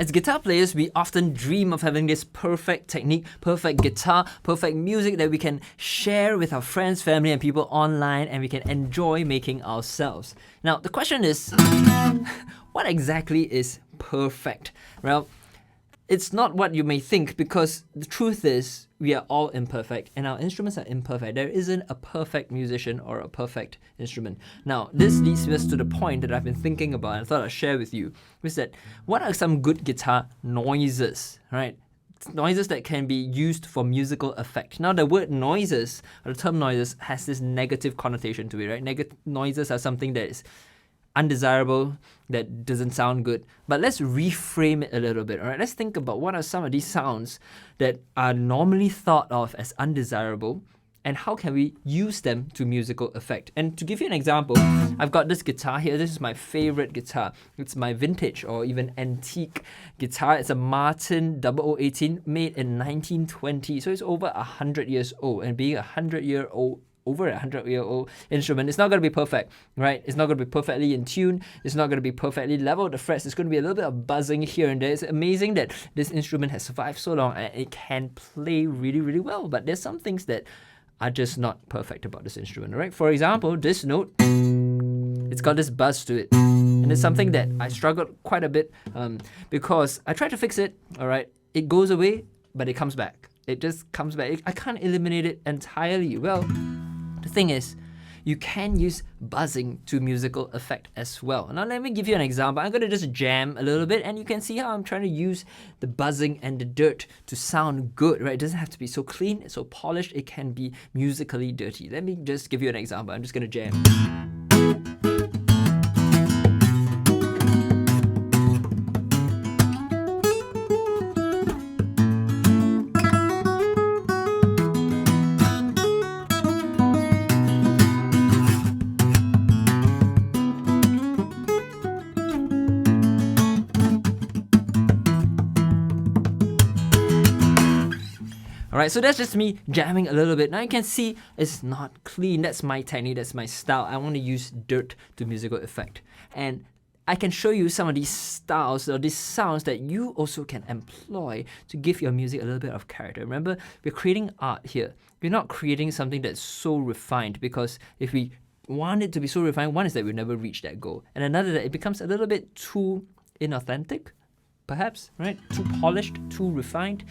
as guitar players, we often dream of having this perfect technique, perfect guitar, perfect music that we can share with our friends, family, and people online, and we can enjoy making ourselves. Now, the question is, what exactly is perfect? Well, it's not what you may think, because the truth is we are all imperfect and our instruments are imperfect. There isn't a perfect musician or a perfect instrument. Now, this leads us to the point that I've been thinking about and I thought I'd share with you, is that what are some good guitar noises, right? Noises that can be used for musical effect. Now, the word noises, or the term noises, has this negative connotation to it, right? Noises are something that is undesirable, that doesn't sound good. But let's reframe it a little bit, all right? Let's think about what are some of these sounds that are normally thought of as undesirable, and how can we use them to musical effect. And to give you an example, I've got this guitar here. This is my favorite guitar. It's my vintage or even antique guitar. It's a Martin 0018 made in 1920. So it's over 100 years old. And being over a 100-year-old instrument, it's not going to be perfect, right? It's not going to be perfectly in tune. It's not going to be perfectly level. The frets, there's going to be a little bit of buzzing here and there. It's amazing that this instrument has survived so long and it can play really, really well. But there's some things that are just not perfect about this instrument, right? For example, this note, it's got this buzz to it. And it's something that I struggled quite a bit because I tried to fix it, all right? It goes away, but it comes back. It just comes back. I can't eliminate it entirely. Well, the thing is, you can use buzzing to musical effect as well. Now let me give you an example. I'm going to just jam a little bit and you can see how I'm trying to use the buzzing and the dirt to sound good, right? It doesn't have to be so clean, so polished. It can be musically dirty. Let me just give you an example. I'm just going to jam. Alright, so that's just me jamming a little bit. Now you can see it's not clean. That's my technique, that's my style. I want to use dirt to musical effect. And I can show you some of these styles or these sounds that you also can employ to give your music a little bit of character. Remember, we're creating art here. We're not creating something that's so refined, because if we want it to be so refined, one is that we'll never reach that goal. And another, that it becomes a little bit too inauthentic, perhaps, right? Too polished, too refined.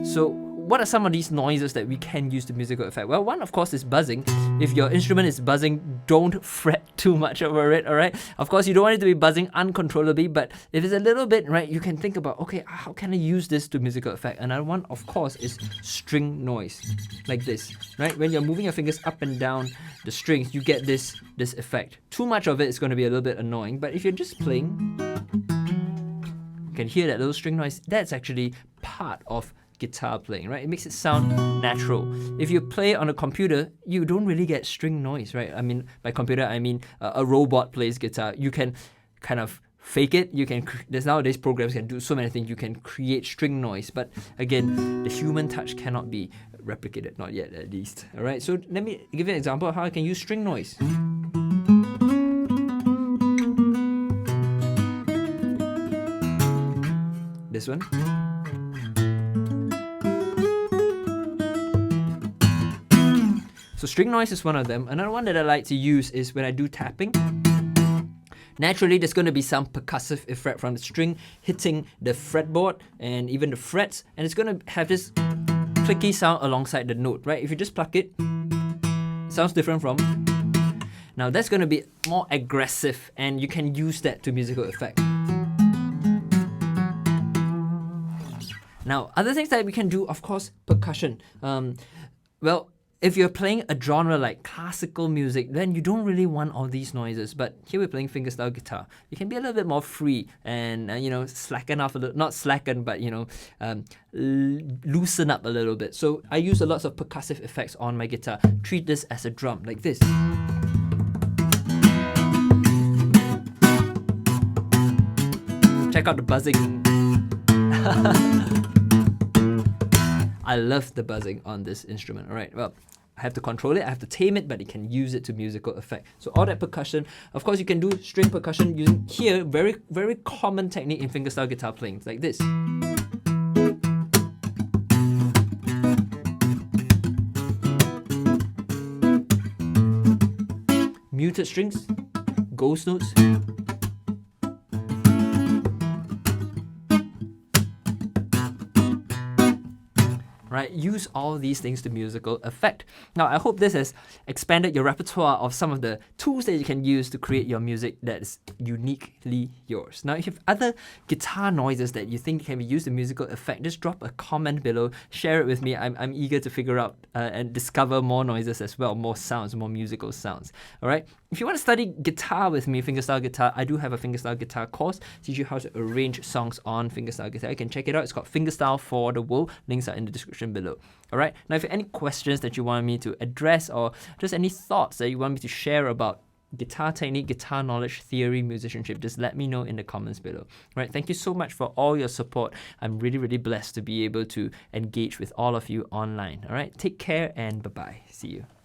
So what are some of these noises that we can use to musical effect? Well, one, of course, is buzzing. If your instrument is buzzing, don't fret too much over it, all right? Of course, you don't want it to be buzzing uncontrollably, but if it's a little bit, right, you can think about, okay, how can I use this to musical effect? Another one, of course, is string noise, like this, right? When you're moving your fingers up and down the strings, you get this effect. Too much of it is going to be a little bit annoying, but if you're just playing, you can hear that little string noise. That's actually part of guitar playing, right? It makes it sound natural. If you play on a computer, you don't really get string noise, right? I mean, by computer, I mean a robot plays guitar. You can kind of fake it. You can. There's nowadays programs can do so many things. You can create string noise, but again, the human touch cannot be replicated, not yet at least. All right. So let me give you an example of how I can use string noise. This one. So string noise is one of them. Another one that I like to use is when I do tapping. Naturally, there's going to be some percussive effect from the string hitting the fretboard and even the frets, and it's going to have this clicky sound alongside the note, right? If you just pluck it, it sounds different from. Now that's going to be more aggressive, and you can use that to musical effect. Now, other things that we can do, of course, percussion. Well, if you're playing a genre like classical music, then you don't really want all these noises. But here we're playing fingerstyle guitar. You can be a little bit more free and, slacken off a little, not slacken, but, loosen up a little bit. So I use a lot of percussive effects on my guitar. Treat this as a drum, like this. Check out the buzzing. I love the buzzing on this instrument. All right, well, I have to control it, I have to tame it, but it can use it to musical effect. So all that percussion, of course you can do string percussion using here, very, very common technique in fingerstyle guitar playing. It's like this. Muted strings, ghost notes. Right? Use all these things to musical effect. Now, I hope this has expanded your repertoire of some of the tools that you can use to create your music that is uniquely yours. Now, if you have other guitar noises that you think can be used in musical effect, just drop a comment below, share it with me. I'm eager to figure out and discover more noises as well, more sounds, more musical sounds. All right? If you want to study guitar with me, fingerstyle guitar, I do have a fingerstyle guitar course, teach you how to arrange songs on fingerstyle guitar. You can check it out. It's called Fingerstyle for the World. Links are in the description below. All right. Now, if you have any questions that you want me to address or just any thoughts that you want me to share about guitar technique, guitar knowledge, theory, musicianship, just let me know in the comments below. All right. Thank you so much for all your support. I'm really, really blessed to be able to engage with all of you online. All right. Take care and bye-bye. See you.